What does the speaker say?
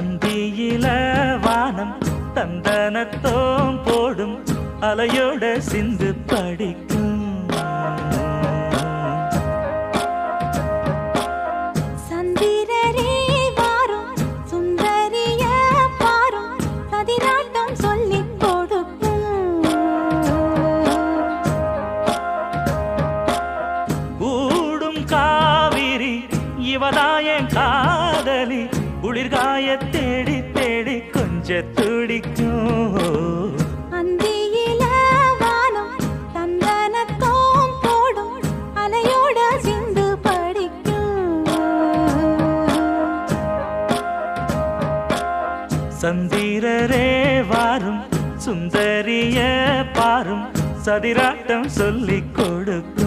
அந்தியில வானம் தந்தனத்தோம் போடும் அலையோட சிந்து படிக்கும். சந்திரரே வாரும் சுந்தரிய பாரும் சதிராட்டம் சொல்லிக் கொடுக்கும். கூடும் காவிரி இவதாய காதலி குளிர்காய தேடி தேடி கொஞ்ச துடிக்கும். அந்தியில வானம் தந்தனத்தோம் போடும் அலையோட சிந்து படிக்கும். சந்திரரே வாரும் சுந்தரிய பாரும் சதிராட்டம் சொல்லிக் கொடுக்கும்.